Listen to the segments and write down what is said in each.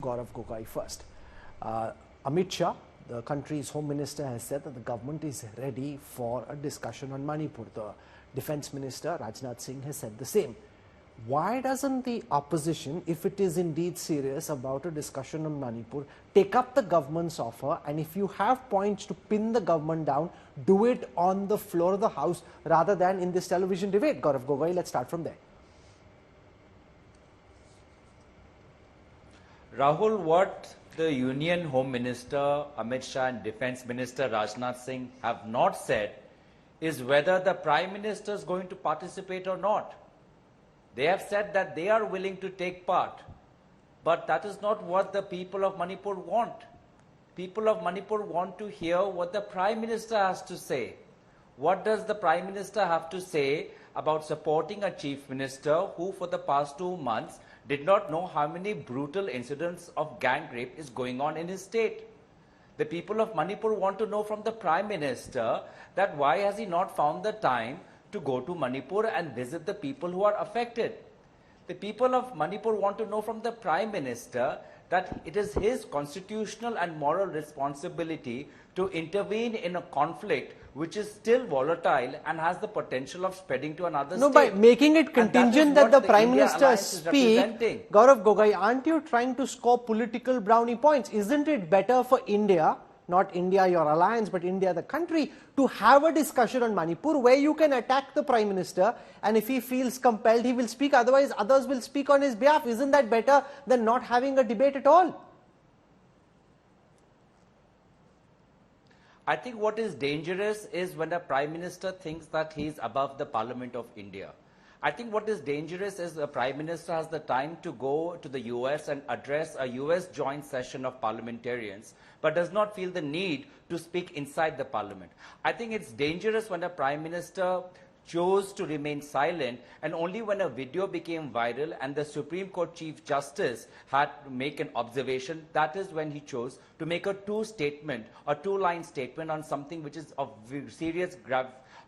Gaurav Gogoi first. Amit Shah, the country's Home Minister, has said that the government is ready for a discussion on Manipur. The Defence Minister, Rajnath Singh, has said the same. Why doesn't the opposition, if it is indeed serious about a discussion on Manipur, take up the government's offer, and if you have points to pin the government down, do it on the floor of the House rather than in this television debate? Gaurav Gogoi, let's start from there. Rahul, what the Union Home Minister Amit Shah and Defence Minister Rajnath Singh have not said is whether the Prime Minister is going to participate or not. They have said that they are willing to take part, but that is not what the people of Manipur want. People of Manipur want to hear what the Prime Minister has to say. What does the Prime Minister have to say about supporting a Chief Minister who for the past 2 months did not know how many brutal incidents of gang rape is going on in his state? The people of Manipur want to know from the Prime Minister that why has he not found the time to go to Manipur and visit the people who are affected. The people of Manipur want to know from the Prime Minister that it is his constitutional and moral responsibility to intervene in a conflict which is still volatile and has the potential of spreading to another state. No, by making it contingent that the Prime Minister speak, Gaurav Gogoi, aren't you trying to score political brownie points? Isn't it better for India, not India your alliance, but India the country, to have a discussion on Manipur where you can attack the Prime Minister, and if he feels compelled he will speak, otherwise others will speak on his behalf? Isn't that better than not having a debate at all? I think what is dangerous is when a Prime Minister thinks that he is above the Parliament of India. I think what is dangerous is the Prime Minister has the time to go to the US and address a US joint session of parliamentarians, but does not feel the need to speak inside the Parliament. I think it's dangerous when a Prime Minister chose to remain silent, and only when a video became viral and the Supreme Court Chief Justice had to make an observation, that is when he chose to make a two-line statement on something which is of serious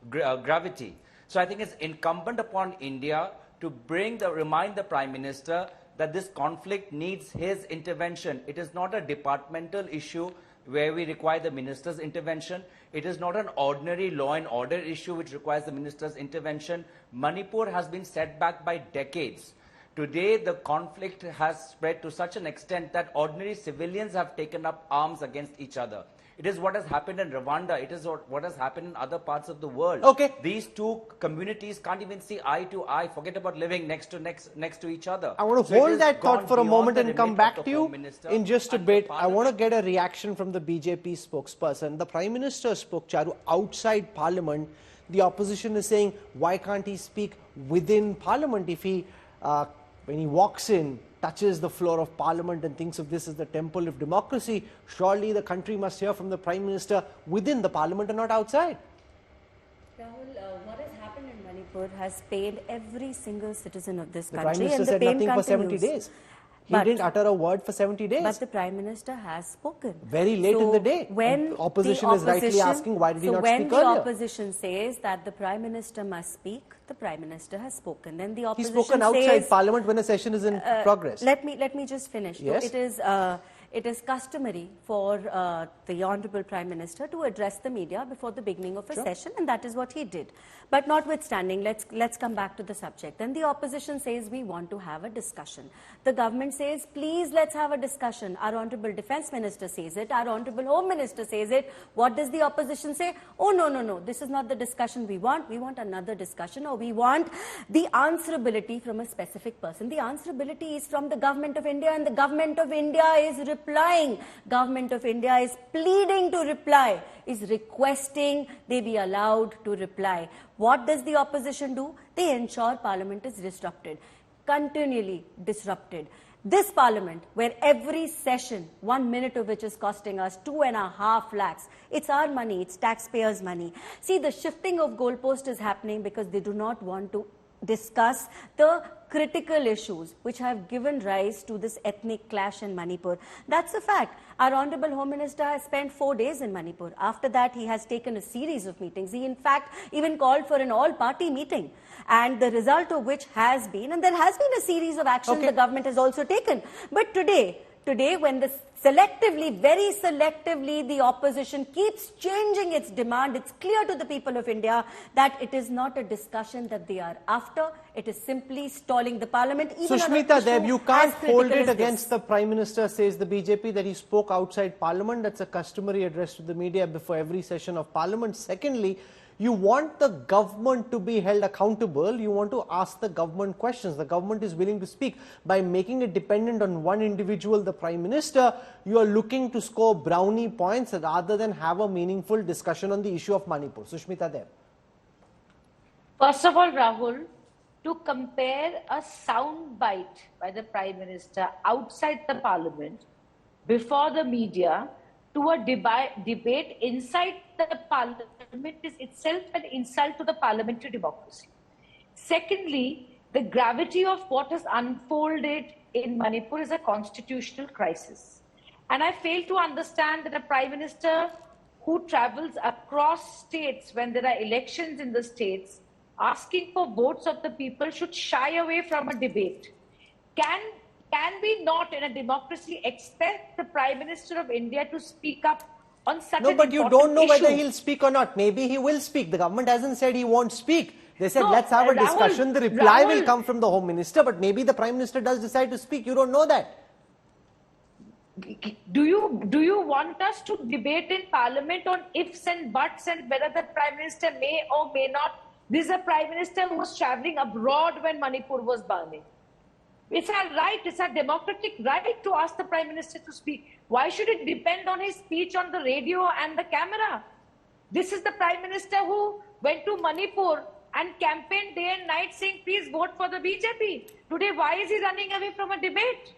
gravity. So I think it's incumbent upon India to remind the Prime Minister that this conflict needs his intervention. It is not a departmental issue where we require the minister's intervention. It is not an ordinary law and order issue which requires the minister's intervention. Manipur has been set back by decades. Today, the conflict has spread to such an extent that ordinary civilians have taken up arms against each other. It is what has happened in Rwanda. It is what has happened in other parts of the world. Okay. These two communities can't even see eye to eye. Forget about living next to each other. I want to hold that thought for a moment and come back to you in just a bit. I want to get a reaction from the BJP spokesperson. The Prime Minister spoke, Charu, outside Parliament. The opposition is saying, why can't he speak within Parliament? If he, when he walks in, touches the floor of Parliament and thinks of this as the temple of democracy, surely the country must hear from the Prime Minister within the Parliament and not outside. Rahul, what has happened in Manipur has pained every single citizen of this country. The Prime Minister said nothing for 70 days. He didn't utter a word for 70 days. But the Prime Minister has spoken. Very late in the day. When opposition is rightly asking, why did he not speak earlier? So when the opposition says that the Prime Minister must speak, the Prime Minister has spoken. Then the opposition He's spoken outside Parliament when a session is in progress. Let me just finish. Yes. So it is customary for the Honourable Prime Minister to address the media before the beginning of a session, and that is what he did. But notwithstanding, let's come back to the subject. Then the opposition says we want to have a discussion. The government says, please let's have a discussion. Our Honourable Defence Minister says it. Our Honourable Home Minister says it. What does the opposition say? Oh, no. This is not the discussion we want. We want another discussion, or we want the answerability from a specific person. The answerability is from the Government of India, and the Government of India is replying. Government of India is pleading to reply, is requesting they be allowed to reply. What does the opposition do? They ensure Parliament is disrupted, continually disrupted. This Parliament, where every session, 1 minute of which is costing us 2.5 lakhs, it's our money, it's taxpayers' money. See, the shifting of goalpost is happening because they do not want to discuss the critical issues which have given rise to this ethnic clash in Manipur. That's a fact. Our Honourable Home Minister has spent 4 days in Manipur. After that, he has taken a series of meetings. He, in fact, even called for an all-party meeting. And the result of which has been, and there has been a series of actions the government has also taken. But today, today when the very selectively, the opposition keeps changing its demand, it's clear to the people of India that it is not a discussion that they are after. It is simply stalling the parliament. Sushmita Deb, you can't hold it against the Prime Minister, says the BJP, that he spoke outside Parliament. That's a customary address to the media before every session of Parliament. Secondly, you want the government to be held accountable. You want to ask the government questions. The government is willing to speak. By making it dependent on one individual, the Prime Minister, you are looking to score brownie points rather than have a meaningful discussion on the issue of Manipur. Sushmita Deb. First of all, Rahul, to compare a sound bite by the Prime Minister outside the Parliament before the media to a debate inside the Parliament is itself an insult to the parliamentary democracy. Secondly, the gravity of what has unfolded in Manipur is a constitutional crisis. And I fail to understand that a Prime Minister who travels across states when there are elections in the states, asking for votes of the people, should shy away from a debate. Can we not, in a democracy, expect the Prime Minister of India to speak up on such No, but you don't know issue? whether he'll speak or not. Maybe he will speak. The government hasn't said he won't speak. They said, No, let's have a discussion. The reply will Rahul, come from the Home Minister, but maybe the Prime Minister does decide to speak. You don't know that. Do you want us to debate in Parliament on ifs and buts and whether the Prime Minister may or may not? This is a Prime Minister who was travelling abroad when Manipur was burning. It's our right, it's our democratic right to ask the Prime Minister to speak. Why should it depend on his speech on the radio and the camera? This is the Prime Minister who went to Manipur and campaigned day and night saying, please vote for the BJP. Today, why is he running away from a debate?